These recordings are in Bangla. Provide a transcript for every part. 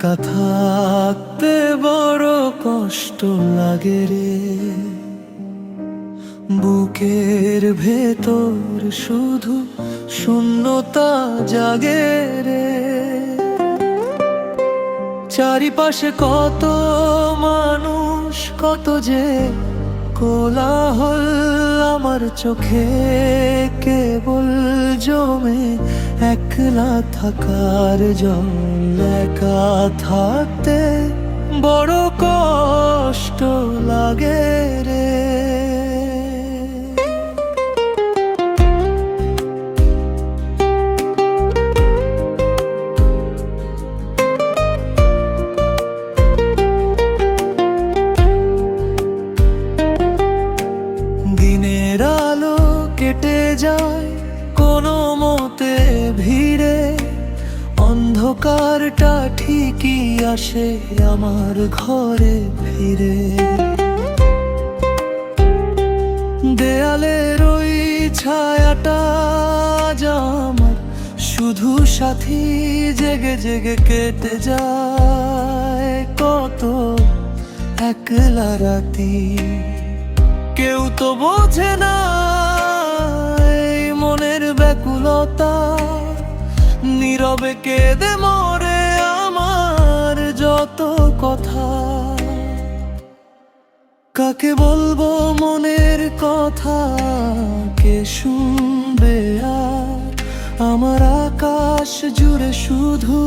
একা থাকতে বড় কষ্ট লাগে রে, বুকের ভেতর শুধু শূন্যতা জাগে রে। চারিপাশে কত মানুষ, কত যে কোলাহল, আমার চোখে কেবল জমে একলা থাকার জল। একা থাকতে বড় কষ্ট লাগে রে। দিনের আলো কেটে যায় কোনো মতে ভিড়ে, অন্ধকারটা ঠিকই আসে আমার ঘরে ফিরে। দেয়ালের ওই ছায়াটা আজ আমার শুধু সাথী, জেগে জেগে কেটে যায় কত একলা রাতি। কেউ তো বোঝে না এই মনের ব্যাকুলতা, নীরবে কেঁদে মরে আমার যত কথা। কাকে বলবো মনের কথা, কে শুনবে আর? আমার আকাশ জুড়ে শুধু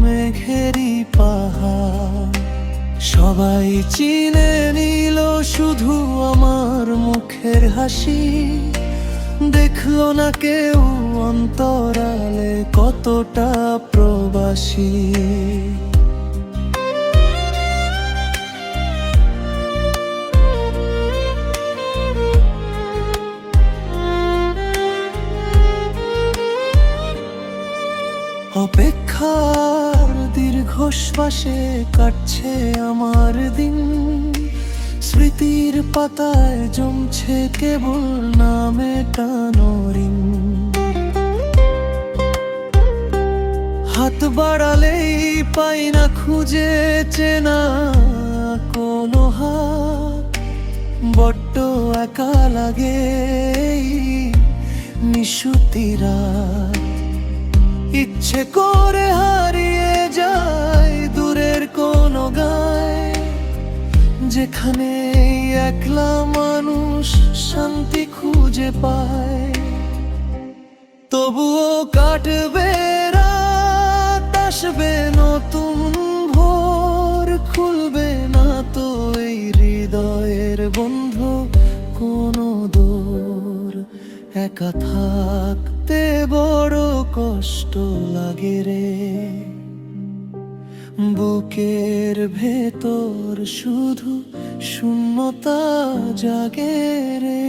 মেঘেরই পাহাড়। সবাই চিনে নিল শুধু আমার মুখের হাসি, দেখলো না কেউ অন্তরালে কতটা প্রবাসী। অপেক্ষার দীর্ঘশ্বাসে কাটছে আমার দিন, স্মৃতির পাতায় জমছে কেবল নামে টানোরিন। হাত বাড়ালেই পাই না খুঁজে চেনা কোনো হাত, বড্ড একা লাগে নিশুতিরা। ইচ্ছে করে হারিয়ে যায় দূরের কোনো গায়ে, যেখানে একলা মানুষ শান্তি খুঁজে পায়। তবুও কাটবে রাত, আসবে নতুন ভোর, খুলবে না তো এই হৃদয়ের বন্ধ কোনো দোর। একা থাকতে বড় কষ্ট লাগে রে, বুকের ভেতর শুধু শূন্যতা জাগে রে।